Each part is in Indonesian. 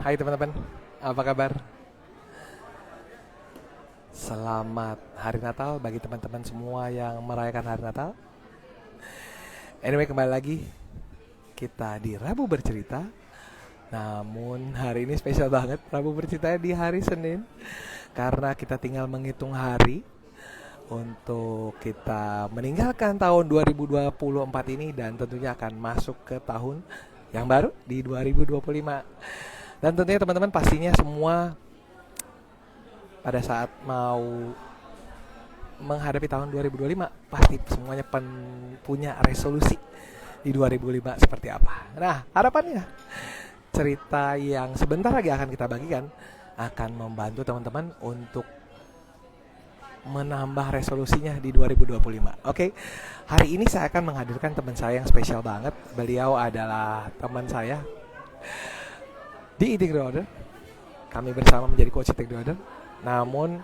Hai teman-teman, apa kabar? Selamat Hari Natal bagi teman-teman semua yang merayakan Hari Natal. Anyway, kembali lagi kita di Rabu Bercerita. Namun hari ini spesial banget, Rabu Bercerita di hari Senin. Karena kita tinggal menghitung hari untuk kita meninggalkan tahun 2024 ini dan tentunya akan masuk ke tahun yang baru di 2025. Dan tentunya teman-teman pastinya semua pada saat mau menghadapi tahun 2025 pasti semuanya punya resolusi di 2005 seperti apa. Nah, harapannya cerita yang sebentar lagi akan kita bagikan akan membantu teman-teman untuk menambah resolusinya di 2025. Oke. Hari ini saya akan menghadirkan teman saya yang spesial banget. Beliau adalah teman saya di Eating Reorder. Kami bersama menjadi coach Eating Reorder. Namun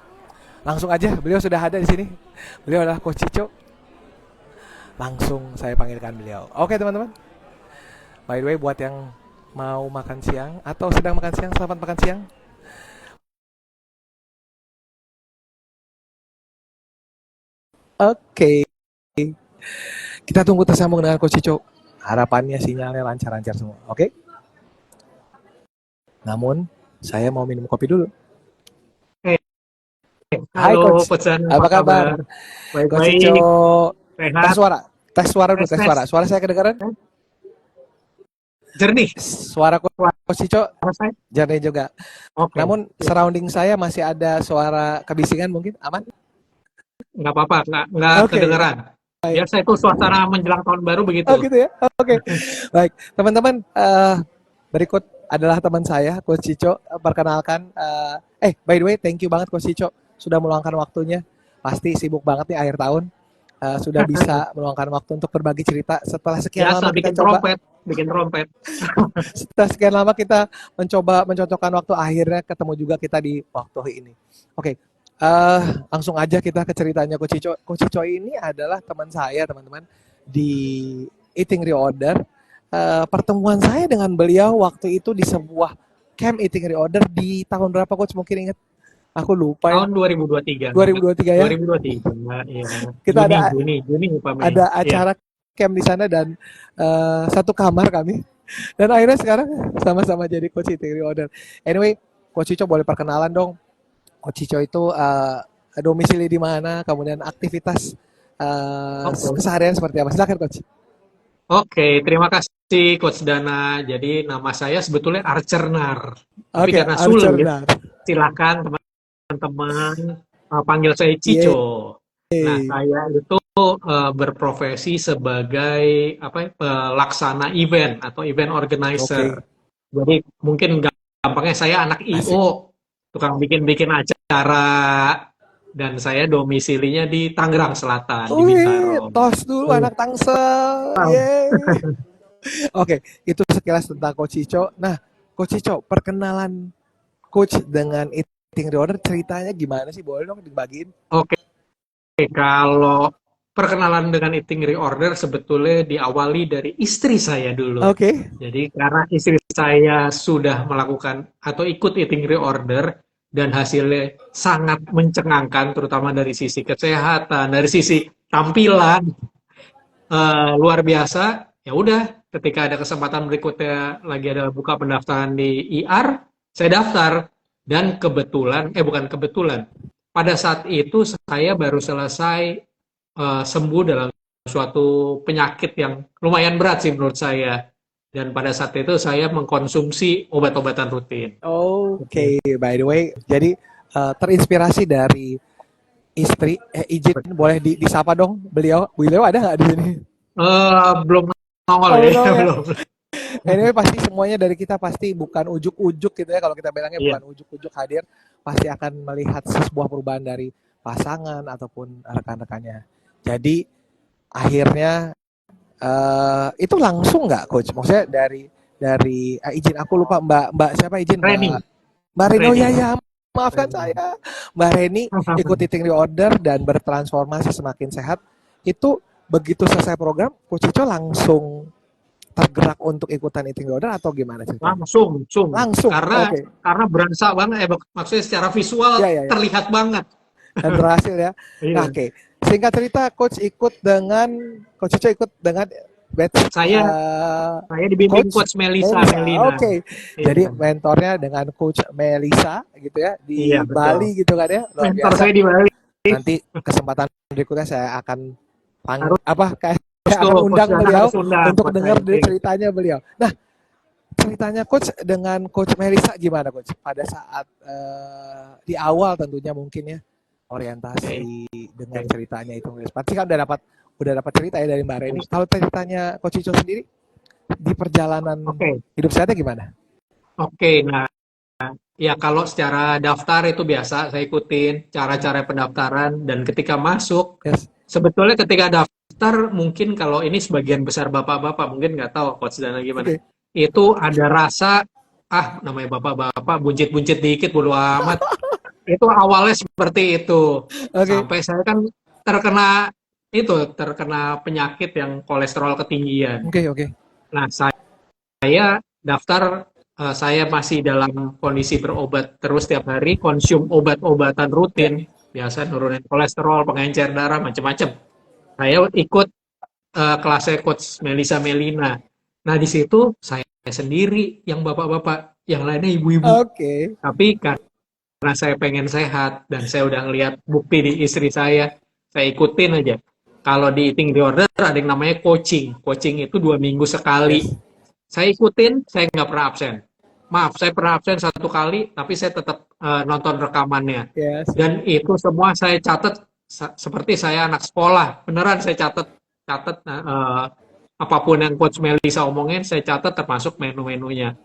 langsung aja beliau sudah ada di sini. Beliau adalah Coach Cico. Langsung saya panggilkan beliau. Oke teman-teman. By the way, buat yang mau makan siang atau sedang makan siang, selamat makan siang. Oke. Kita tunggu tersambung dengan Coach Cico. Harapannya sinyalnya lancar-lancar semua. Oke. Namun saya mau minum kopi dulu. Hai Halo, Coach, Pesan, apa kabar? Coach Baik-baik, Cico, tes sehat, suara, tes suara dulu, tes tes, suara. Suara saya kedengaran? jernih. Suara Coach Cico Suara saya? jernih juga. Oke, Namun sip. surrounding saya masih ada suara kebisingan mungkin, aman? Nggak apa-apa, nggak Oke, kedengeran. baik. Biasa itu suasana menjelang tahun baru Oh begitu. gitu ya? Oke, baik. Teman-teman, berikut adalah teman saya, Coach Cico. Perkenalkan, by the way, thank you banget Coach Cico sudah meluangkan waktunya. Pasti sibuk banget nih akhir tahun. Sudah bisa meluangkan waktu untuk berbagi cerita setelah sekian Biasa lama kita coba. bikin trompet. Setelah sekian lama kita mencoba mencocokkan waktu, akhirnya ketemu juga kita di waktu ini. Oke, langsung aja kita ke ceritanya Coach Cico. Coach Cico ini adalah teman saya teman-teman di Eating Reorder. Pertemuan saya dengan beliau waktu itu di sebuah camp Eating Reorder di tahun berapa Coach, mungkin ingat? Aku lupa ya. Tahun 2023. 2023 ya. 2023, ya. Kita Juni, Pak Mei. ada Ya. acara camp di sana dan satu kamar kami. Dan akhirnya sekarang sama-sama jadi Coach Eating Reorder. Anyway, Coach Cico boleh perkenalan dong. Coach Cico itu domisili di mana, kemudian aktivitas Oke. keseharian seperti apa? Silakan Coach. Oke, terima kasih Coach Dana. Jadi nama saya sebetulnya Archernar. Tapi Oke, karena Archer sulit, dan silakan teman-teman panggil saya Yeay. Cico. Nah, saya itu berprofesi sebagai pelaksana event atau event organizer. Oke, Jadi mungkin gampangnya saya anak asik. IO, tukang bikin-bikin acara, dan saya domisilinya di Tangerang Selatan, di Wih, Bintaro. tos dulu anak Tangsel. Yeay. Oke, itu sekilas tentang Coach Cico. Nah, Coach Cico, perkenalan Coach dengan Eating Reorder ceritanya gimana sih? Boleh dong dibagiin? Oke, kalau perkenalan dengan Eating Reorder sebetulnya diawali dari istri saya dulu. Oke. Jadi karena istri saya sudah melakukan atau ikut Eating Reorder dan hasilnya sangat mencengangkan, terutama dari sisi kesehatan, dari sisi tampilan, luar biasa. Ya udah, ketika ada kesempatan berikutnya lagi ada buka pendaftaran di IR, saya daftar. Dan kebetulan, bukan kebetulan, pada saat itu saya baru selesai sembuh dalam suatu penyakit yang lumayan berat sih menurut saya. Dan pada saat itu saya mengkonsumsi obat-obatan rutin. Gitu. Oke, by the way, jadi terinspirasi dari istri, izin boleh disapa dong beliau ada nggak di sini? Belum nongol Oh ya, no ya. belum. Anyway, pasti semuanya dari kita pasti bukan ujuk-ujuk gitu ya, kalau kita bilangnya Iya, bukan ujuk-ujuk hadir, pasti akan melihat sebuah perubahan dari pasangan ataupun rekan-rekannya. Jadi akhirnya itu langsung nggak Coach? Maksudnya dari izin aku lupa Mbak siapa izin Reni, Mbak Reno ya Reni. ya maafkan Reni. saya. Mbak Reni ikut eating reorder dan bertransformasi semakin sehat. Itu begitu selesai program, Coach Cico langsung tergerak untuk ikutan eating disorder atau gimana ceritanya? Langsung. Langsung, Karena oke. berasa banget, maksudnya secara visual Ya, ya, ya. terlihat banget. Dan berhasil ya. Nah, Iya. oke. Singkat cerita, Coach Cico ikut dengan batch Saya dibimbing Coach Coach Melisa Melisa. Melina. Oke. Jadi Iya. mentornya dengan Coach Melisa gitu ya Iya, di betul. Bali gitu kan ya. Luar Mentor biasa. saya di Bali. Nanti kesempatan berikutnya saya akan Harus saya akan tuh, Coach undang Dana beliau harus undang untuk Coach dengar saya. dari Iya. ceritanya beliau. Nah, ceritanya Coach dengan Coach Melisa gimana Coach? Pada saat di awal tentunya mungkin ya orientasi dengan Oke. ceritanya itu. Pasti kan udah dapat cerita ya dari Mbak Reni. Kalau ceritanya Coach Ico sendiri di perjalanan Oke. hidup sehatnya gimana? Oke. Nah, ya kalau secara daftar itu biasa saya ikutin cara-cara pendaftaran, dan ketika masuk, Yes. sebetulnya ketika daftar mungkin kalau ini sebagian besar bapak-bapak mungkin nggak tahu Coach Dana gimana. Oke. Itu ada rasa namanya bapak-bapak buncit-buncit dikit bodo amat. Itu awalnya seperti itu. Oke. Sampai saya kan terkena penyakit yang kolesterol ketinggian. Oke. Nah, saya daftar, saya masih dalam kondisi berobat terus tiap hari, konsum obat-obatan Ya. rutin, biasa nurunin kolesterol, pengencer darah, macam-macam. Saya ikut kelasnya Coach Melisa Melina. Nah, di situ saya sendiri yang bapak-bapak, yang lainnya ibu-ibu. Oke. Tapi karena saya pengen sehat dan saya udah ngelihat bukti di istri saya ikutin aja. Kalau di eating disorder ada yang namanya coaching. Coaching itu 2 minggu sekali. Yes. Saya ikutin, saya nggak pernah absen. Maaf, saya pernah absen 1 kali, tapi saya tetap nonton rekamannya. Yes. Dan itu semua saya catat seperti saya anak sekolah. Beneran saya catat apapun yang Coach Melisa omongin, saya catat termasuk menu-menunya.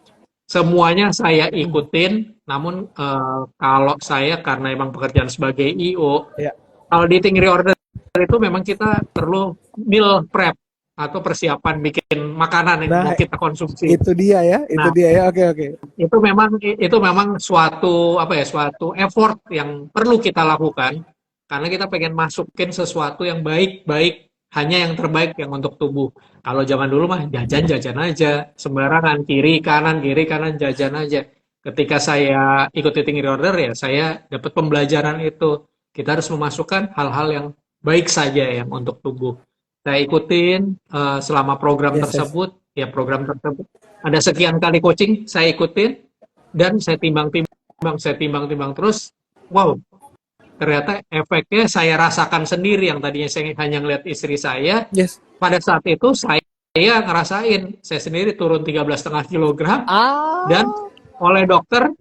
Semuanya saya ikutin, namun kalau saya karena emang pekerjaan sebagai IO, Ya. kalau di eating reorder itu memang kita perlu meal prep atau persiapan bikin makanan yang mau kita konsumsi. Itu dia ya. Oke. Itu memang suatu effort yang perlu kita lakukan karena kita pengen masukin sesuatu yang baik-baik, hanya yang terbaik yang untuk tubuh. Kalau zaman dulu mah jajan aja, sembarangan, kiri kanan jajan aja. Ketika saya ikut eating reorder ya saya dapat pembelajaran itu. Kita harus memasukkan hal-hal yang baik saja yang untuk tubuh. Saya ikutin selama program tersebut. Ya program tersebut ada sekian kali coaching saya ikutin, dan saya timbang terus. Wow, ternyata efeknya saya rasakan sendiri. Yang tadinya saya hanya ngeliat istri saya, Yes. pada saat itu saya ngerasain saya sendiri turun 13,5 kilogram, dan oleh dokter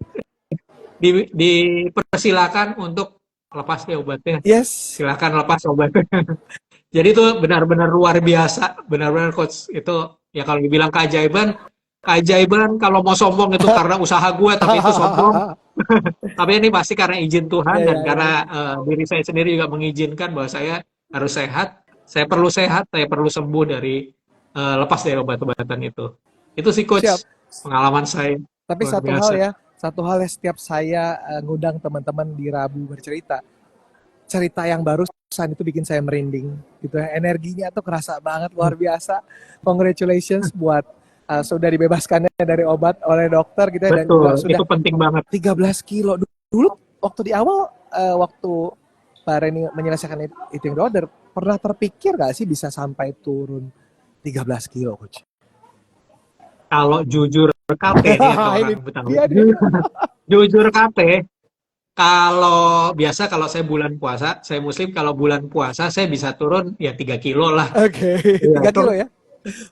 dipersilakan untuk lepas deh obatnya. Yes. Silakan lepas obatnya. Jadi itu benar-benar luar biasa, benar-benar Coach. Itu ya kalau dibilang keajaiban kalau mau sombong itu karena usaha gue, tapi itu sombong. Tapi ini pasti karena izin Tuhan dan karena diri saya sendiri juga mengizinkan bahwa saya harus sehat, saya perlu sembuh dari lepas dari obat-obatan itu. Itu sih Coach. Siap. Pengalaman saya. Tapi satu hal ya setiap saya ngundang teman-teman di Rabu bercerita, cerita yang barusan itu bikin saya merinding gitu ya. Energinya tuh kerasa banget, luar biasa. Congratulations buat sudah dibebaskannya dari obat oleh dokter gitu ya. Betul, dan juga sudah itu penting banget. 13 kilo dulu waktu di awal, waktu Pak Reni menyelesaikan eating disorder, pernah terpikir gak sih bisa sampai turun 13 kilo Coach? Kalau jujur KP nih orang Betawi. Jujur KP, kalau saya bulan puasa, saya muslim, kalau bulan puasa saya bisa turun ya 3 kilo lah. Oke. 3 kilo ya?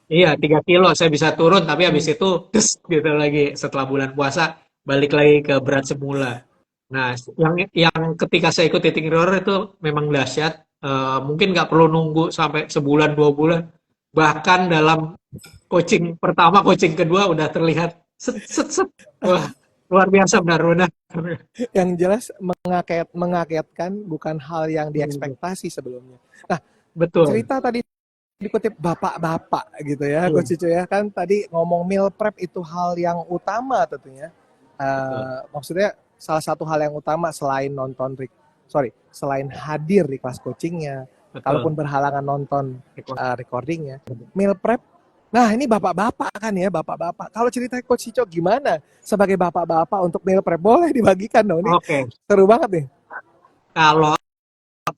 Iya, 3 kilo saya bisa turun, tapi habis itu gitu lagi setelah bulan puasa balik lagi ke berat semula. Nah, yang ketika saya ikut eating disorder itu memang dahsyat. Mungkin nggak perlu nunggu sampai sebulan 2 bulan, bahkan dalam coaching pertama, coaching kedua udah terlihat set. Wah, luar biasa benar-benar. Yang jelas mengagetkan, bukan hal yang diekspektasi sebelumnya. Nah, betul. Cerita tadi dikutip bapak-bapak gitu ya, Coach Cico ya, kan tadi ngomong meal prep itu hal yang utama tentunya. Maksudnya salah satu hal yang utama selain selain hadir di kelas coachingnya, kalaupun berhalangan nonton recordingnya, meal prep Nah, ini bapak-bapak kan ya, bapak-bapak. Kalau cerita Coach Cico gimana sebagai bapak-bapak untuk meal prep? Boleh dibagikan dong. Ini Oke, seru banget nih. kalau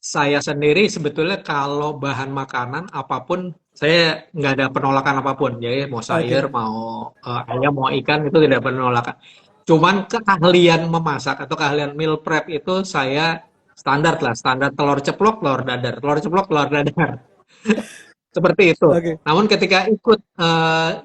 saya sendiri sebetulnya kalau bahan makanan apapun saya nggak ada penolakan apapun. Jadi mau sayur, Oke. mau ayam, mau ikan itu tidak ada penolakan. Cuman keahlian memasak atau keahlian meal prep itu saya standar lah, standar telur ceplok, telur dadar, telur ceplok, telur dadar. Seperti itu. Oke. Namun ketika ikut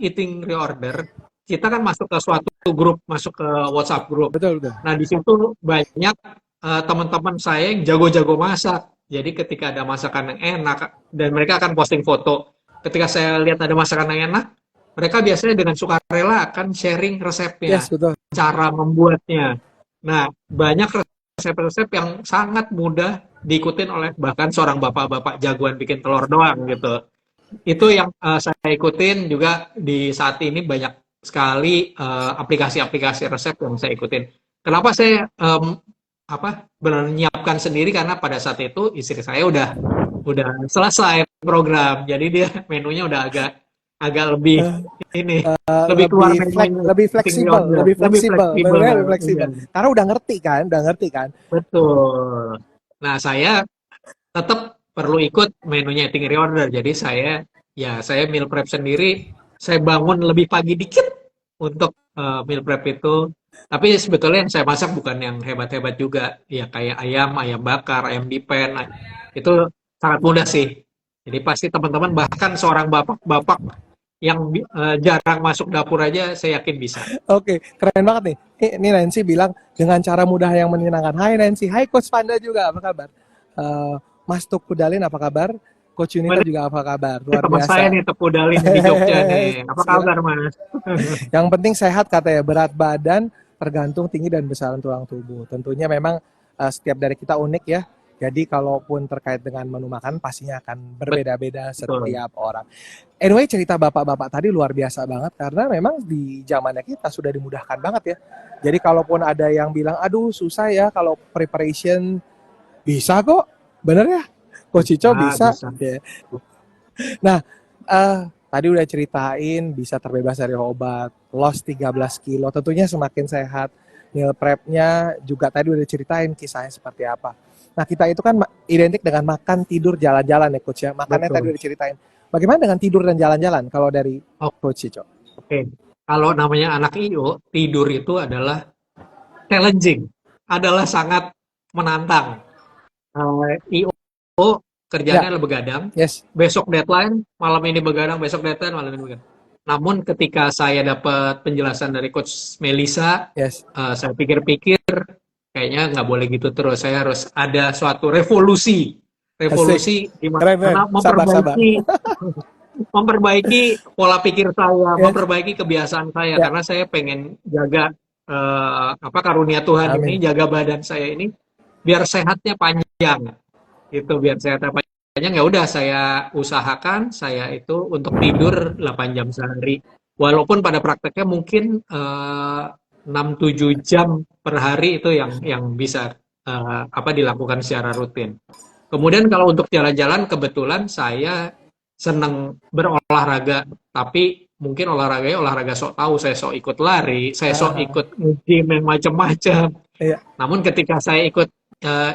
eating reorder, kita kan masuk ke suatu grup, masuk ke WhatsApp grup. Betul, betul. Nah, di situ banyak teman-teman saya yang jago-jago masak. Jadi ketika ada masakan yang enak dan mereka akan posting foto. Ketika saya lihat ada masakan yang enak, mereka biasanya dengan sukarela akan sharing Yes, resepnya, betul. cara membuatnya. Nah, banyak resep-resep yang sangat mudah diikutin oleh bahkan seorang bapak-bapak jagoan bikin telur doang gitu. Itu yang saya ikutin juga di saat ini banyak sekali aplikasi-aplikasi resep yang saya ikutin. Kenapa saya menyiapkan sendiri karena pada saat itu istri saya udah selesai program, jadi dia menunya udah agak agak lebih Eh, ini lebih keluar menunya lebih tinggi fleksibel, order, lebih lebih fleksibel, fleksibel. benar lebih Iya, fleksibel. Karena udah ngerti kan. betul. Nah, saya tetap perlu ikut menunya eating reorder. Jadi saya meal prep sendiri. Saya bangun lebih pagi dikit untuk meal prep itu. Tapi sebetulnya yang saya masak bukan yang hebat-hebat juga. Ya kayak ayam, ayam bakar, ayam dipen. Nah, itu sangat mudah sih. Jadi pasti teman-teman bahkan seorang bapak-bapak yang jarang masuk dapur aja saya yakin bisa. Oke, keren banget nih. Ini Nancy bilang dengan cara mudah yang menyenangkan. Hai Nancy, hai Coach Panda juga, apa kabar? Eh, Mas Tuk Kudalin, apa kabar? Coach Yunita Mana juga apa kabar? Luar teman saya biasa. nih Tepu Dalin di Jogja nih. Apa Sila. kabar Mas? Yang penting sehat katanya, berat badan tergantung tinggi dan besaran tulang tubuh. Tentunya memang setiap dari kita unik ya. Jadi kalaupun terkait dengan menu makan pastinya akan berbeda-beda Betul. setiap orang. Anyway, cerita bapak-bapak tadi luar biasa banget karena memang di zamannya kita sudah dimudahkan banget ya. Jadi kalaupun ada yang bilang, aduh susah ya kalau preparation, bisa kok. Bener ya? Coach Cico Bisa, bisa. bisa. Ya. Nah, tadi udah ceritain bisa terbebas dari obat, loss 13 kilo, tentunya semakin sehat. Meal prep-nya juga tadi udah ceritain kisahnya seperti apa. Nah, kita itu kan identik dengan makan, tidur, jalan-jalan ya Coach ya. Makannya tadi Betul. udah ceritain. Bagaimana dengan tidur dan jalan-jalan kalau dari Coach Cico? Oke. Kalau namanya anak IO, tidur itu adalah challenging, adalah sangat menantang. IO Ya, kerjanya adalah begadang, yes, besok deadline, malam ini begadang, besok deadline, malam ini begadang. Namun ketika saya dapat penjelasan dari Coach Melisa, yes. saya pikir-pikir kayaknya nggak boleh gitu terus. Saya harus ada suatu revolusi, Asik. revolusi di Keren, keren. mana Sabar, sabar. memperbaiki memperbaiki pola pikir saya, Yes, memperbaiki kebiasaan saya ya. karena saya pengen jaga apa karunia Tuhan ini, Amin. jaga badan saya ini biar sehatnya panjang. Itu biar sehatnya panjang ya udah saya usahakan saya itu untuk tidur 8 jam sehari. Walaupun pada prakteknya mungkin 6-7 jam per hari itu yang bisa apa dilakukan secara rutin. Kemudian kalau untuk jalan-jalan kebetulan saya senang berolahraga, tapi mungkin olahraganya olahraga sok tahu, saya sok ikut lari, saya sok Ah, ikut gym yang macam-macam. iya. Namun ketika saya ikut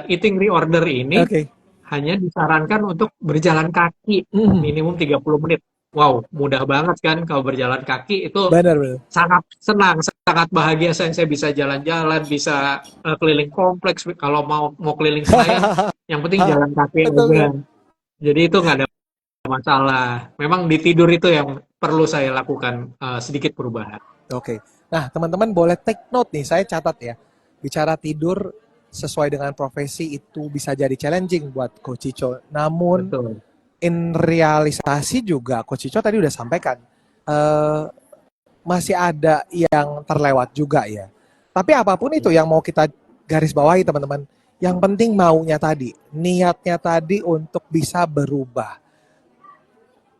eating reorder ini Oke. hanya disarankan untuk berjalan kaki Mhm. minimum 30 menit. Wow, mudah banget kan kalau berjalan kaki itu Benar, benar. sangat senang, sangat bahagia saya bisa jalan-jalan, bisa keliling kompleks. Kalau mau keliling Senayan, yang penting jalan kaki Betul, aja. betul. Jadi itu nggak ada masalah. Memang di tidur itu yang perlu saya lakukan sedikit perubahan. Oke. Nah, teman-teman boleh take note nih, saya catat ya. Bicara tidur sesuai dengan profesi itu bisa jadi challenging buat Coach Cico. Namun, Betul. in realisasi juga Coach Cico tadi udah sampaikan, eh, masih ada yang terlewat juga ya. Tapi apapun itu yang mau kita garis bawahi teman-teman, yang penting maunya tadi, niatnya tadi untuk bisa berubah.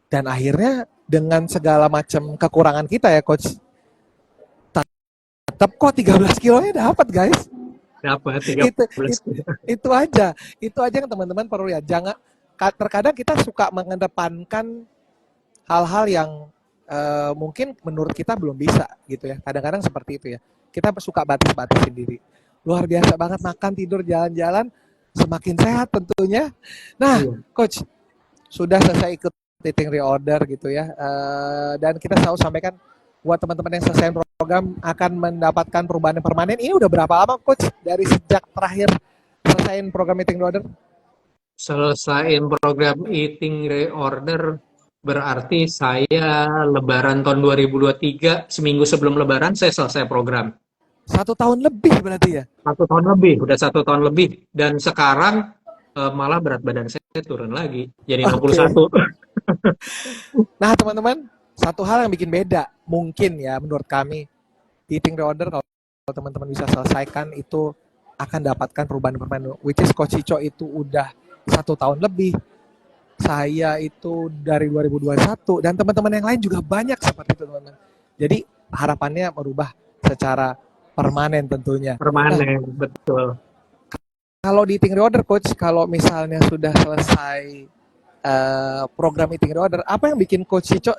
Dan akhirnya dengan segala macam kekurangan kita ya Coach, tetap kok 13 kilonya dapat guys. Dapat itu, 13. itu itu aja yang teman-teman perlu ya. Jangan, terkadang kita suka mengedepankan hal-hal yang mungkin menurut kita belum bisa gitu ya. Kadang-kadang seperti itu ya. Kita suka batis-batis sendiri. Luar biasa banget makan, tidur, jalan-jalan, semakin sehat tentunya. Nah, Iya. coach, sudah selesai ikut eating reorder gitu ya. Dan kita selalu sampaikan buat teman-teman yang selesai program akan mendapatkan perubahan yang permanen. Ini udah berapa lama coach dari sejak terakhir selesaiin program eating reorder? Selesaiin program eating reorder berarti saya Lebaran tahun 2023, seminggu sebelum Lebaran saya selesai program. 1 tahun lebih berarti ya? 1 tahun lebih, udah 1 tahun lebih. Dan sekarang malah berat badan saya turun lagi, jadi Oke. 61. Nah teman-teman, satu hal yang bikin beda mungkin ya menurut kami, eating reorder kalau teman-teman bisa selesaikan itu akan dapatkan perubahan permanen. Which is Coach Ico itu udah 1 tahun lebih, saya itu dari 2021 dan teman-teman yang lain juga banyak seperti itu teman-teman. Jadi harapannya merubah secara permanen tentunya. Nah, Permanen, betul. kalau di eating reorder coach, kalau misalnya sudah selesai program eating reorder, apa yang bikin coach Ico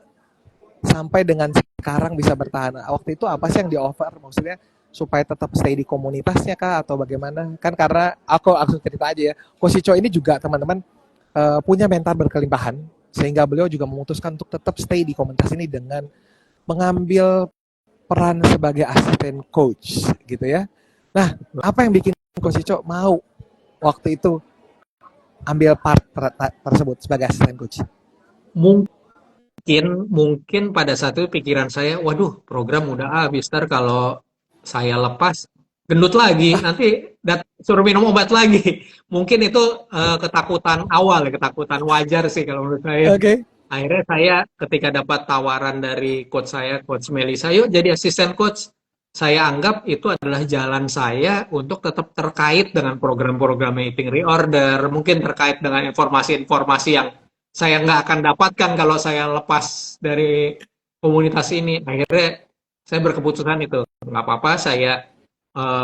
sampai dengan sekarang bisa bertahan? Waktu itu apa sih yang di offer? Maksudnya supaya tetap stay di komunitasnya kah atau bagaimana? Kan karena aku langsung cerita aja ya. Coach Ico ini juga teman-teman punya mental berkelimpahan sehingga beliau juga memutuskan untuk tetap stay di komunitas ini dengan mengambil peran sebagai asisten coach gitu ya. Nah, apa yang bikin Coach Ico mau waktu itu ambil part tersebut sebagai asisten coach? Mungkin pada saat itu pikiran saya, waduh, program udah habis, ntar kalau saya lepas, gendut lagi, nanti suruh minum obat lagi. Mungkin itu ketakutan awal, ya, ketakutan wajar sih kalau menurut saya. Oke. Okay. Akhirnya saya ketika dapat tawaran dari coach saya, Coach Melisa, yuk jadi asisten coach. Saya anggap itu adalah jalan saya untuk tetap terkait dengan program-program eating reorder, mungkin terkait dengan informasi-informasi yang saya nggak akan dapatkan kalau saya lepas dari komunitas ini. Akhirnya saya berkeputusan itu, nggak apa-apa, saya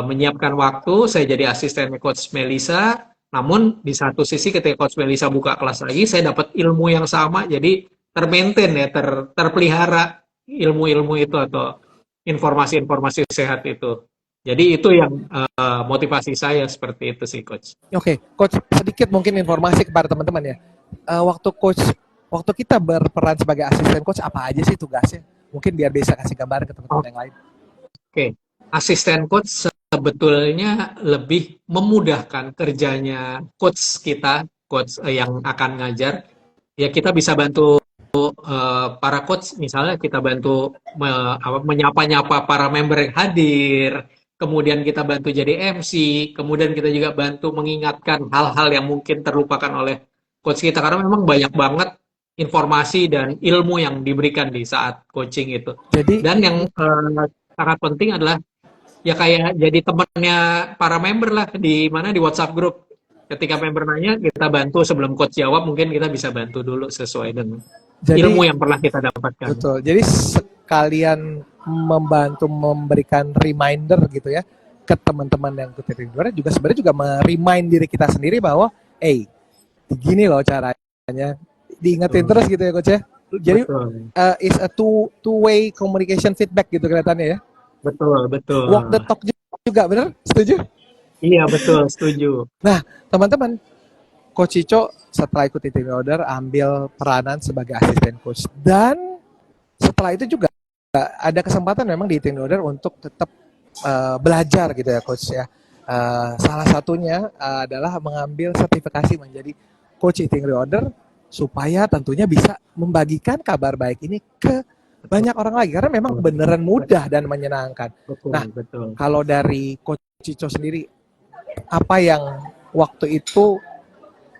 menyiapkan waktu, saya jadi asisten Coach Melisa, namun di satu sisi ketika Coach Melisa buka kelas lagi, saya dapat ilmu yang sama, jadi termaintain ya, terpelihara ilmu-ilmu itu atau informasi-informasi sehat itu. Jadi itu yang motivasi saya seperti itu sih, Coach. Oke, coach sedikit mungkin informasi kepada teman-teman ya. Waktu kita berperan sebagai asisten coach apa aja sih tugasnya? Mungkin biar bisa kasih gambaran ke teman-teman yang lain. Oke, asisten coach sebetulnya lebih memudahkan kerjanya coach kita, coach yang akan ngajar. Ya kita bisa bantu para coach, misalnya kita bantu menyapa-nyapa para member yang hadir, kemudian kita bantu jadi MC, kemudian kita juga bantu mengingatkan hal-hal yang mungkin terlupakan oleh coach kita, karena memang banyak banget informasi dan ilmu yang diberikan di saat coaching itu. Jadi, Dan yang sangat penting adalah ya kayak jadi temannya para member lah di mana di WhatsApp group. Ketika member nanya, kita bantu sebelum coach jawab, mungkin kita bisa bantu dulu sesuai dengan ilmu yang pernah kita dapatkan. Betul. Jadi sekalian membantu memberikan reminder gitu ya ke teman-teman yang ikut reorder juga sebenarnya juga remind diri kita sendiri bahwa, gini loh caranya. Diingetin terus gitu ya coach ya. Jadi is a two-way communication feedback gitu kelihatannya ya. Betul. Walk the talk juga, benar? Setuju? Iya, betul, setuju. Nah, teman-teman, Coach Ico setelah ikut eating reorder ambil peranan sebagai asisten coach. Dan setelah itu juga ada kesempatan memang di eating reorder untuk tetap belajar gitu ya coach ya. Salah satunya adalah mengambil sertifikasi menjadi coach eating reorder supaya tentunya bisa membagikan kabar baik ini ke banyak orang lagi karena memang beneran mudah dan menyenangkan. Betul. Kalau dari Coach Ico sendiri, apa yang waktu itu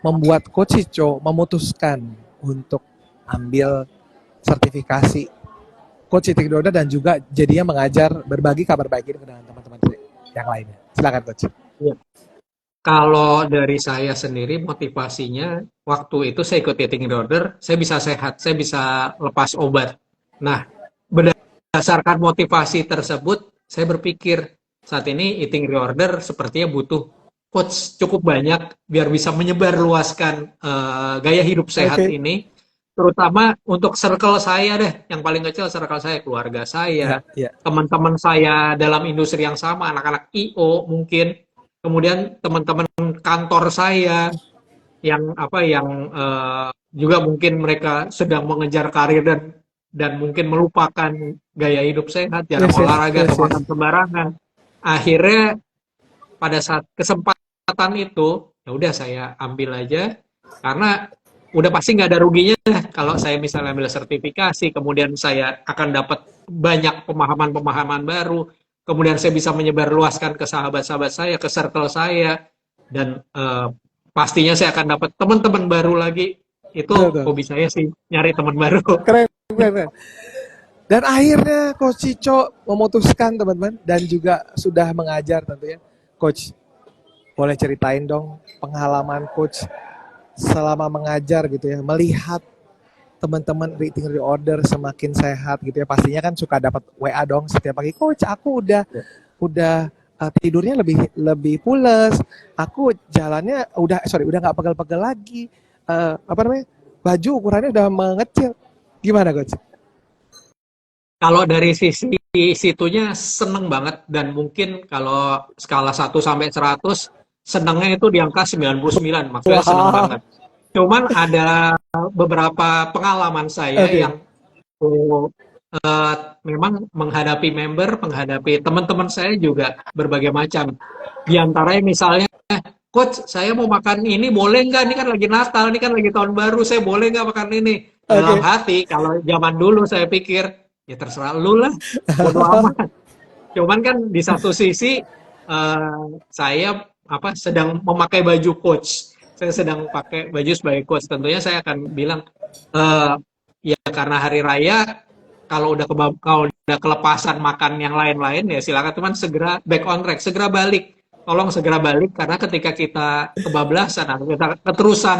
membuat Coach Ico memutuskan untuk ambil sertifikasi Coach eating reorder dan juga jadinya mengajar berbagi kabar baik ini dengan teman-teman yang lainnya? Silakan Coach. Ya. Kalau dari saya sendiri motivasinya waktu itu saya ikut eating reorder, saya bisa sehat, saya bisa lepas obat. Nah, berdasarkan motivasi tersebut, saya berpikir saat ini eating reorder sepertinya butuh coach cukup banyak biar bisa menyebarluaskan gaya hidup sehat ini. terutama untuk circle saya deh, yang paling kecil circle saya, keluarga Ya, saya, ya. teman-teman saya dalam industri yang sama, anak-anak IO mungkin, kemudian teman-teman kantor saya yang juga mungkin mereka sedang mengejar karir dan mungkin melupakan gaya hidup sehat, jarang Yes, yes, olahraga yes, atau yes. makan sembarangan. Akhirnya pada saat kesempatan itu, ya udah saya ambil aja karena udah pasti nggak ada ruginya kalau saya misalnya ambil sertifikasi, kemudian saya akan dapat banyak pemahaman-pemahaman baru, kemudian saya bisa menyebarluaskan ke sahabat-sahabat saya, ke circle saya, dan pastinya saya akan dapat teman-teman baru lagi. Betul, Itu betul. hobi saya sih, nyari teman baru. Keren, keren, keren. Dan akhirnya Coach Cico memutuskan teman-teman dan juga sudah mengajar tentunya. Coach, boleh ceritain dong pengalaman Coach selama mengajar gitu ya, melihat teman-teman rating reorder semakin sehat gitu ya. Pastinya kan suka dapat WA dong setiap pagi, Coach, aku udah tidurnya lebih lebih pules, aku jalannya udah nggak pegel-pegel lagi, apa namanya, baju ukurannya udah mengecil. Gimana Coach? Kalau dari sisi situnya seneng banget dan mungkin kalau skala 1 sampai 100 senengnya itu di angka 99, maksudnya seneng Wah, banget. Cuman ada beberapa pengalaman saya oke. yang oh, memang menghadapi teman-teman saya juga berbagai macam. Di antaranya misalnya, Coach, saya mau makan ini, boleh nggak? Ini kan lagi Natal, ini kan lagi Tahun Baru, saya boleh nggak makan ini? Dalam Oke. hati, kalau zaman dulu saya pikir, ya terserah lu lah, bodo amat. Cuman kan di satu sisi, saya sedang memakai baju coach. Saya sedang pakai baju sebagai coach. Tentunya saya akan bilang, eh, ya karena hari raya, kalau udah kelepasan makan yang lain-lain ya silakan, cuman segera back on track, segera balik. Tolong segera balik karena ketika kita kebablasan atau kita keterusan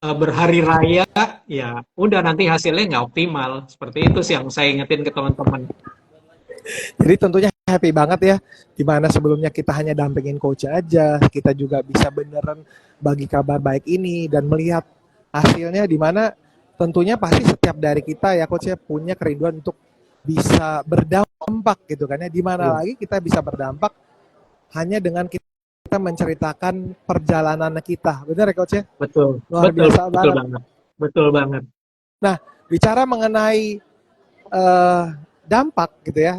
berhari raya, ya udah nanti hasilnya nggak optimal. Seperti itu sih yang saya ingetin ke teman-teman. Jadi tentunya happy banget ya, dimana sebelumnya kita hanya dampingin coach aja, kita juga bisa beneran bagi kabar baik ini dan melihat hasilnya, dimana tentunya pasti setiap dari kita ya coach ya punya kerinduan untuk bisa berdampak gitu kan ya, dimana Iya, lagi kita bisa berdampak hanya dengan kita menceritakan perjalanan kita, benar ya coach ya, betul, luar betul, biasa betul banget. banget, betul banget. Nah, bicara mengenai dampak gitu ya,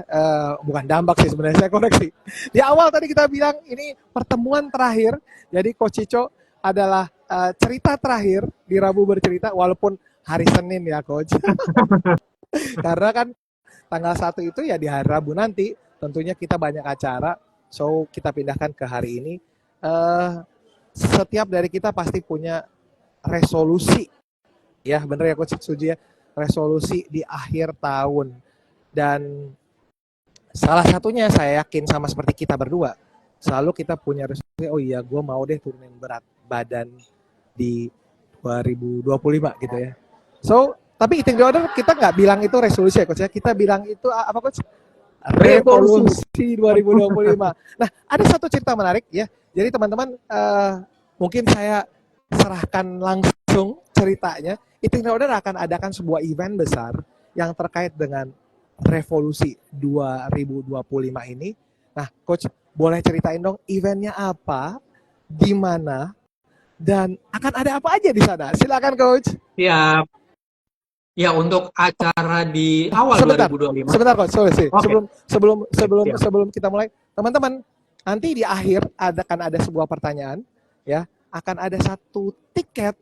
bukan dampak sih sebenarnya, saya koreksi. Di awal tadi kita bilang ini pertemuan terakhir, jadi Coach Cico adalah cerita terakhir di Rabu Bercerita, walaupun hari Senin ya Coach. Karena kan tanggal 1 itu ya di hari Rabu nanti, tentunya kita banyak acara, so kita pindahkan ke hari ini. Setiap dari kita pasti punya resolusi, ya bener ya Coach, setuju ya, resolusi di akhir tahun. Dan salah satunya saya yakin sama seperti kita berdua, selalu kita punya resolusi, oh iya gue mau deh turunin berat badan di 2025 gitu ya. So, tapi eating disorder kita nggak bilang itu resolusi ya Coach ya, kita bilang itu apa Coach? Revolusi. Revolusi 2025. Nah, ada satu cerita menarik ya. Jadi teman-teman, mungkin saya serahkan langsung ceritanya. Eating disorder akan adakan sebuah event besar yang terkait dengan Revolusi 2025 ini. Nah, Coach, boleh ceritain dong eventnya apa, di mana, dan akan ada apa aja di sana? Silakan, Coach. Ya, ya untuk acara di awal Sebentar, 2025. sebentar, Coach. Sorry, sih. Oke, Sebelum sebelum oke, sebelum siap. sebelum kita mulai, teman-teman, nanti di akhir akan ada sebuah pertanyaan, ya. Akan ada satu tiket,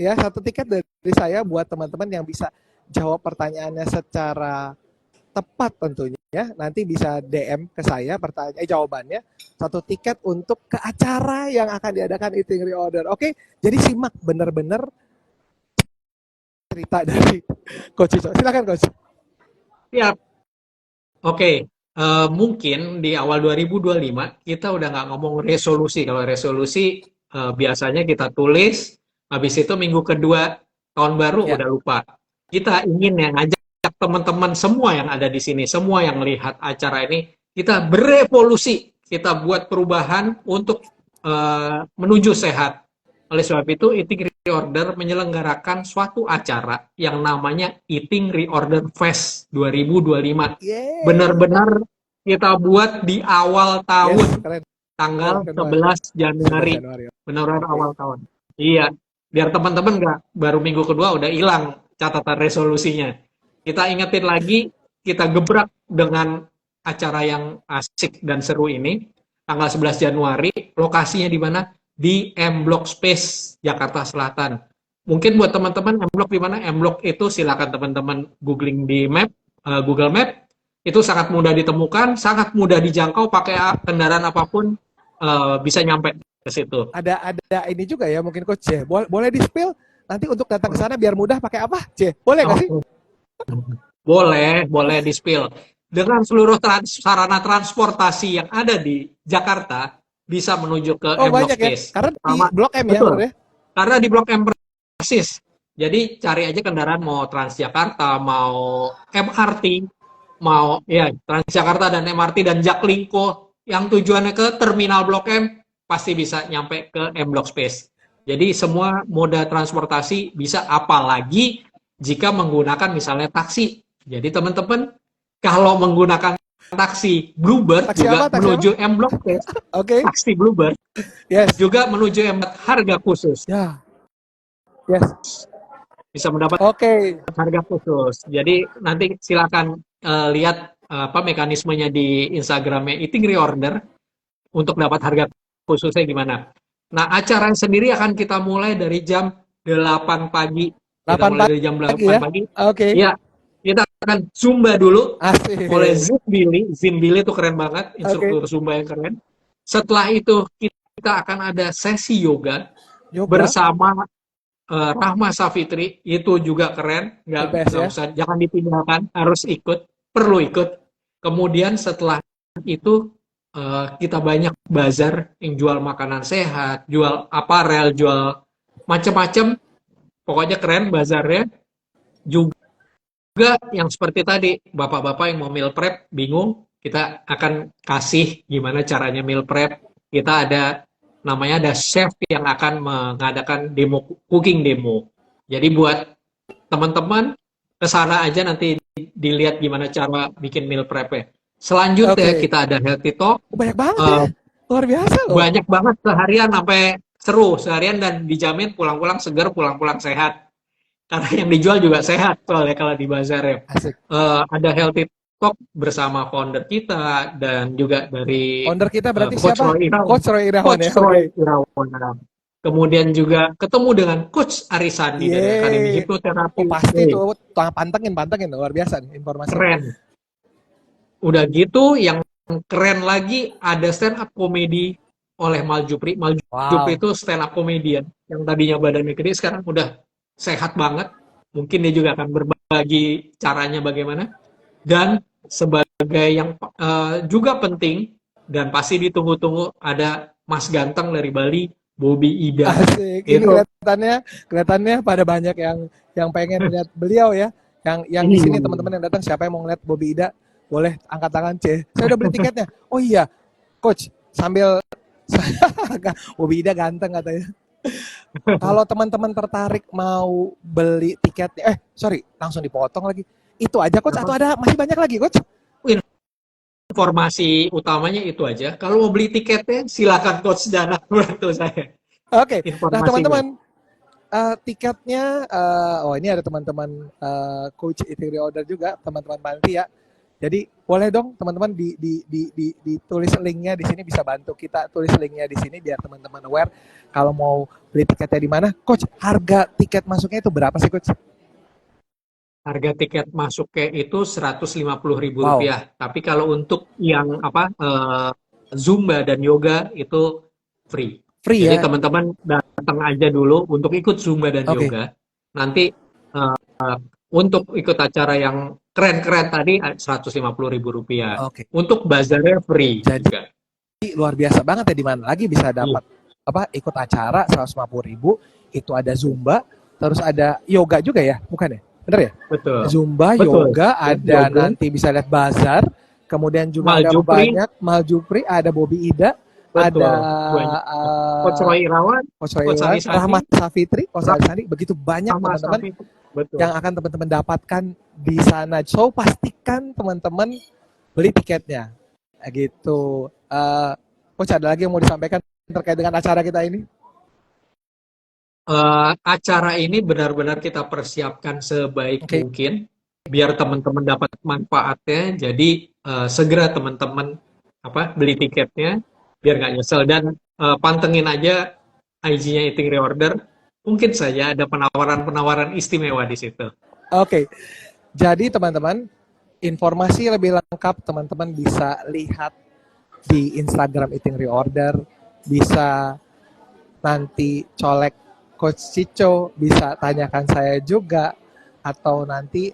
ya, satu tiket dari saya buat teman-teman yang bisa jawab pertanyaannya secara tepat tentunya, nanti bisa DM ke saya jawabannya, satu tiket untuk ke acara yang akan diadakan Eating Reorder. Oke, jadi simak bener-bener cerita dari Coach Iso. Silakan Coach. Siap. Oke, mungkin di awal 2025 kita udah nggak ngomong resolusi. Kalau resolusi biasanya kita tulis, habis itu minggu kedua tahun baru Ya, udah lupa. Kita ingin yang ngajak teman-teman semua yang ada di sini, semua yang melihat acara ini, kita berevolusi, kita buat perubahan untuk menuju sehat. Oleh sebab itu, Eating Reorder menyelenggarakan suatu acara yang namanya Eating Reorder Fest 2025. Yeay. Benar-benar kita buat di awal Yes, tahun, keren. Keren, tanggal keren banget. 11 11 Januari. Januari. Benar-benar Oke. awal tahun. Iya, biar teman-teman nggak baru minggu kedua udah hilang catatan resolusinya. Kita ingetin lagi, kita gebrak dengan acara yang asik dan seru ini. Tanggal 11 Januari, lokasinya di mana? Di M Block Space, Jakarta Selatan. Mungkin buat teman-teman, M Block di mana? M Block itu silakan teman-teman googling di map, Google Map. Itu sangat mudah ditemukan, sangat mudah dijangkau, pakai kendaraan apapun bisa nyampe ke situ. Ada ini juga ya mungkin Coach C. Boleh di-spill nanti untuk datang ke sana biar mudah pakai apa? C. Boleh nggak sih? Oh, boleh di-spill. Dengan seluruh sarana transportasi yang ada di Jakarta, bisa menuju ke Oh, M Block banyak ya. Space. Karena di Pertama, Blok M ya, betul. bener ya? Karena di Blok M persis. Jadi cari aja kendaraan mau Transjakarta, mau MRT, mau ya Transjakarta dan MRT dan Jaklingko yang tujuannya ke terminal Blok M pasti bisa nyampe ke M Block Space. Jadi semua moda transportasi bisa, apalagi jika menggunakan misalnya taksi. Jadi teman-teman kalau menggunakan taksi Bluebird Taksi juga apa? Taksi apa? menuju M Block Space, Oke. taksi Bluebird Yes. juga menuju M Block harga khusus. Ya. Yes. Bisa mendapat Oke. harga khusus. Jadi nanti silakan lihat apa mekanismenya di Instagramnya Eating Reorder untuk dapat harga khususnya gimana. Nah, acara sendiri akan kita mulai dari jam 8 pagi. Kita 8 mulai dari jam pagi 8 ya. pagi. Oke. Ya, kita akan Zumba dulu oleh Asik. Zin Billy. Zin Billy itu keren banget, Oke. instruktur Zumba yang keren. Setelah itu kita akan ada sesi yoga Yoga. bersama Rahma Safitri, itu juga keren, The best nggak ya. usah, jangan ditinggalkan, harus ikut, perlu ikut. Kemudian setelah itu kita banyak bazar yang jual makanan sehat, jual aparel, jual macam-macam, pokoknya keren bazarnya. Juga yang seperti tadi, bapak-bapak yang mau meal prep bingung, kita akan kasih gimana caranya meal prep. Kita ada namanya ada chef yang akan mengadakan demo cooking demo. Jadi buat teman-teman ke sana aja nanti dilihat gimana cara bikin meal prep-nya. Selanjutnya Oke. kita ada healthy talk. Banyak banget ya. Luar biasa loh. Banyak banget seharian sampai seru seharian dan dijamin pulang-pulang segar, pulang-pulang sehat. Karena yang dijual juga sehat soalnya kalau di bazar ya. Asik. Ada healthy talk bersama founder kita dan juga dari Founder kita berarti Coach siapa? Roy Irawan. Coach Roy Irawan Coach ya. Roy Oke. Irawan. Kemudian juga ketemu dengan Coach Arisandi dari Akademi Yeay. Hipnoterapi. Oh pasti tuh pantengin luar biasa nih informasi. Keren. Udah gitu yang keren lagi ada stand up comedy oleh Maljupri. Maljupri Wow. itu stand up comedian yang tadinya badannya gede sekarang udah sehat banget. Mungkin dia juga akan berbagi caranya bagaimana. Dan sebagai yang juga penting dan pasti ditunggu-tunggu ada Mas Ganteng dari Bali, Bobby Ida. Asik. Ini Itu kelihatannya pada banyak yang pengen lihat beliau ya. Yang di sini iya. teman-teman yang datang siapa yang mau ngeliat Bobby Ida boleh angkat tangan C. Saya udah beli tiketnya. Oh iya, Coach sambil Bobby Ida ganteng katanya. Kalau teman-teman tertarik mau beli tiketnya, langsung dipotong lagi. Itu aja Coach atau ada masih banyak lagi Coach? Informasi utamanya itu aja. Kalau mau beli tiketnya silakan Coach Dana bantu saya. Oke. Nah Informasinya. teman-teman tiketnya, ini ada teman-teman Coach Eating Reorder juga, teman-teman panitia. Jadi boleh dong teman-teman ditulis linknya di sini, bisa bantu kita tulis linknya di sini biar teman-teman aware kalau mau beli tiketnya di mana. Coach, harga tiket masuknya itu berapa sih Coach? Harga tiket masuknya itu Rp150.000. Wow. Tapi kalau untuk yang Zumba dan yoga itu free. Free Jadi ya? teman-teman datang aja dulu untuk ikut Zumba dan Oke. yoga. Nanti untuk ikut acara yang keren-keren tadi Rp150.000. Oke. Untuk bazarnya free Jadi juga. luar biasa banget ya, di mana lagi bisa dapat ikut acara 150.000, itu ada Zumba, terus ada yoga juga ya, bukan ya? Bener ya? Betul. Zumba, Betul. yoga, ada Yoga. nanti bisa lihat bazar, kemudian juga Maljupri. ada banyak Maljupri, ada Bobby Ida, ada betul. Banyak. Coach uh, Roy Irawan, Coach Coach Raywan, Alisani, Rahmat Safitri, Coach Alisani, begitu banyak sama teman-teman Safi. Betul. yang akan teman-teman dapatkan di sana. So pastikan teman-teman beli tiketnya. Gitu. Coach, ada lagi yang mau disampaikan terkait dengan acara kita ini? Acara ini benar-benar kita persiapkan sebaik Oke. mungkin biar teman-teman dapat manfaatnya. Jadi segera teman-teman beli tiketnya biar nggak nyesel dan pantengin aja IG-nya Eating Reorder. Mungkin saja ada penawaran-penawaran istimewa di situ. Oke. Jadi teman-teman, informasi lebih lengkap teman-teman bisa lihat di Instagram Eating Reorder, bisa nanti colek Coach Cico, bisa tanyakan saya juga, atau nanti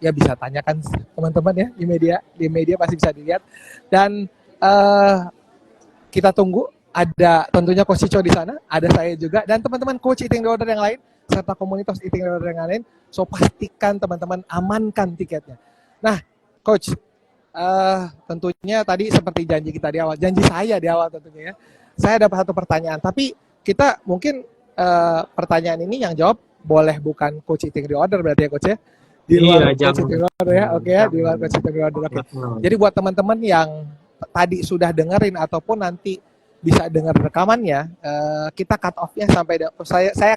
ya bisa tanyakan teman-teman ya di media pasti bisa dilihat. Dan kita tunggu ada tentunya Coach Cico di sana, ada saya juga dan teman-teman Coach Eating Reorder yang lain serta komunitas Eating Reorder yang lain. So pastikan teman-teman amankan tiketnya. Nah, Coach, tentunya tadi seperti janji kita di awal, janji saya di awal tentunya ya. Saya dapat satu pertanyaan, tapi kita mungkin pertanyaan ini yang jawab boleh bukan Coach Eating Reorder berarti ya Coach ya. Di luar Iya, Coach Eating Reorder ya, oke ya, di luar Coach Eating Reorder. Oke. Jadi buat teman-teman yang tadi sudah dengerin ataupun nanti bisa dengar rekamannya, kita cut off-nya sampai saya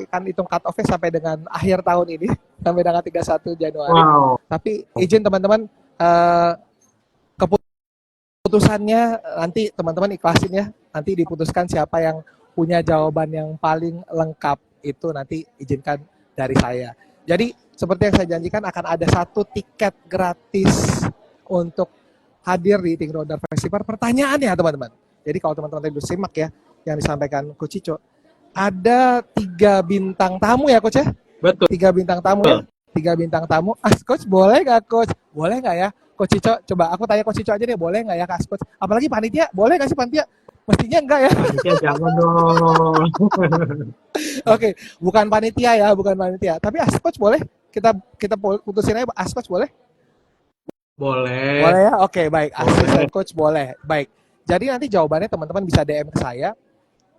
akan hitung cut off-nya sampai dengan akhir tahun ini, sampai dengan 31 Januari. Wow. Tapi izin teman-teman, keputusannya nanti teman-teman ikhlasin ya. Nanti diputuskan siapa yang punya jawaban yang paling lengkap, itu nanti izinkan dari saya. Jadi seperti yang saya janjikan akan ada satu tiket gratis untuk hadir di Eating Reorder Festival. Pertanyaannya teman-teman, jadi kalau teman-teman tadi simak ya yang disampaikan Coach Cico, ada 3 bintang tamu ya Coach ya? Betul. 3 bintang tamu ya? 3 bintang tamu. Coach boleh nggak Coach? Boleh nggak ya? Coach Cico, coba aku tanya Coach Cico aja deh, boleh nggak ya Coach? Apalagi panitia, boleh nggak sih panitia? Mestinya enggak ya? Panitia jangan dong. Oke, bukan panitia ya, bukan panitia. Tapi Coach boleh? Kita putusin aja, Coach boleh? Boleh. Boleh ya? Oke, baik. Asisten Coach boleh. Baik. Jadi nanti jawabannya teman-teman bisa DM ke saya.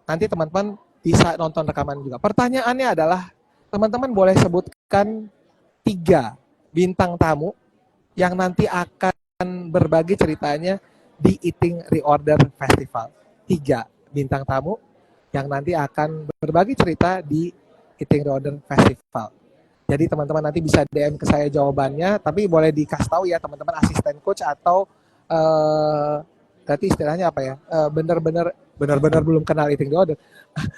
Nanti teman-teman bisa nonton rekaman juga. Pertanyaannya adalah, teman-teman boleh sebutkan 3 bintang tamu yang nanti akan berbagi ceritanya di Eating Reorder Festival. 3 bintang tamu yang nanti akan berbagi cerita di Eating Reorder Festival. Jadi teman-teman nanti bisa DM ke saya jawabannya, tapi boleh dikasih tahu ya teman-teman asisten coach atau berarti istilahnya apa ya? Benar-benar belum kenal Eating Reorder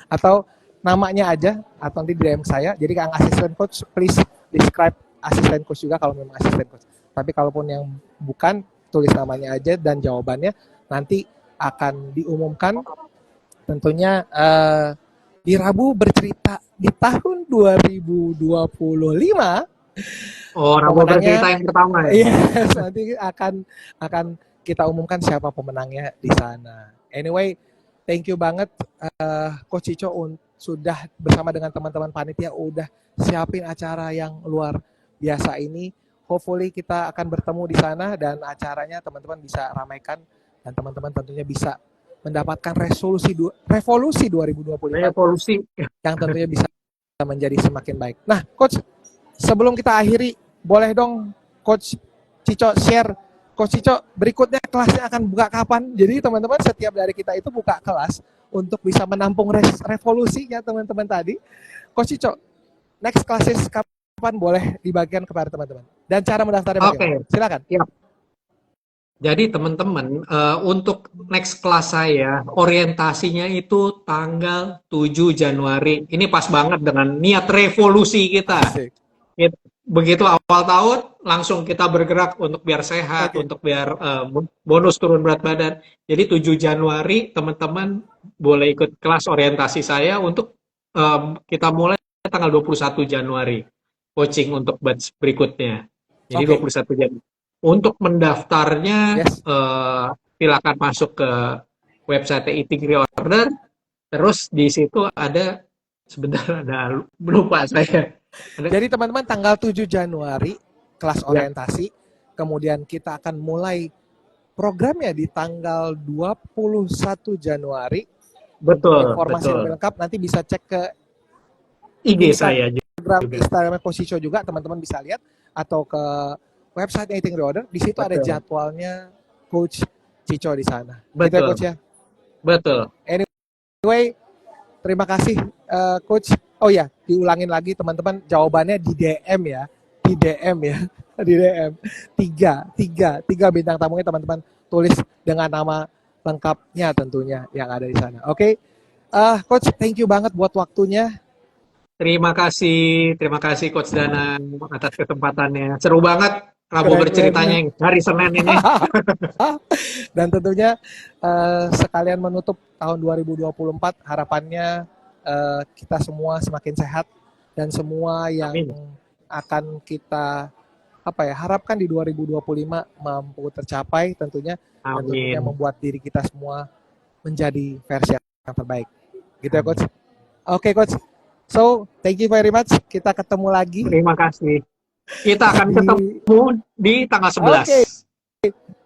atau namanya aja atau nanti DM saya. Jadi Kang asisten coach please describe asisten coach juga kalau memang asisten coach. Tapi kalaupun yang bukan, tulis namanya aja dan jawabannya nanti akan diumumkan tentunya di Rabu Bercerita di tahun 2025. Oh, Rabu Bercerita yang pertama ya? Yes, nanti akan kita umumkan siapa pemenangnya di sana. Anyway, thank you banget Coach Cico sudah bersama dengan teman-teman panitia udah siapin acara yang luar biasa ini. Hopefully kita akan bertemu di sana dan acaranya teman-teman bisa ramaikan dan teman-teman tentunya bisa mendapatkan revolusi 2025 revolusi yang tentunya bisa menjadi semakin baik. Nah, Coach, sebelum kita akhiri, boleh dong Coach Cico share, Coach Cico berikutnya kelasnya akan buka kapan? Jadi teman-teman setiap dari kita itu buka kelas untuk bisa menampung revolusinya teman-teman tadi. Coach Cico, next classes kapan boleh dibagikan kepada teman-teman? Dan cara mendaftarnya bagaimana? Silakan. Ya. Jadi teman-teman, untuk next kelas saya, orientasinya itu tanggal 7 Januari. Ini pas banget dengan niat revolusi kita. Asik. Begitu awal tahun, langsung kita bergerak untuk biar sehat, untuk biar bonus turun berat badan. Jadi 7 Januari, teman-teman boleh ikut kelas orientasi saya untuk kita mulai tanggal 21 Januari. Coaching untuk batch berikutnya. Jadi 21 Januari. Untuk mendaftarnya, silakan masuk ke website Eating Reorder. Terus di situ ada, sebentar ada lupa saya. Jadi teman-teman tanggal 7 Januari kelas orientasi, kemudian kita akan mulai programnya di tanggal 21 Januari. Betul, Informasi betul. lebih lengkap nanti bisa cek ke IG saya Instagram juga. Instagram Posishow juga, teman-teman bisa lihat, atau ke website Eating Reorder. Di situ ada Betul, jadwalnya Coach Cico di sana. Gitu ya betul, Coach ya. betul. Anyway, terima kasih Coach. Oh ya, diulangin lagi teman-teman, jawabannya di DM ya. Di DM ya. Di DM. Tiga bintang tamunya teman-teman tulis dengan nama lengkapnya tentunya yang ada di sana. Oke. Coach, thank you banget buat waktunya. Terima kasih Coach Dana atas kesempatannya. Seru banget Rabu Keren berceritanya banget. yang hari Senin ini. Dan tentunya sekalian menutup tahun 2024, harapannya kita semua semakin sehat dan semua yang Amin. akan kita harapkan di 2025 mampu tercapai tentunya, dan tentunya Amin. membuat diri kita semua menjadi versi yang terbaik. Gitu ya Coach. Amin. Oke Coach. So, thank you very much. Kita ketemu lagi Terima kasih. Kita akan di ketemu di tanggal 11. Oke.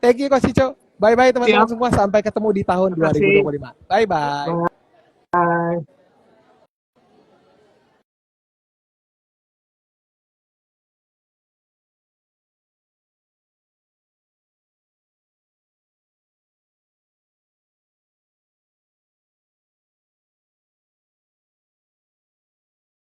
Thank you Coach Ico. Bye-bye teman-teman Siap. semua. Sampai ketemu di tahun Terima kasih. 2025. Bye-bye. Bye.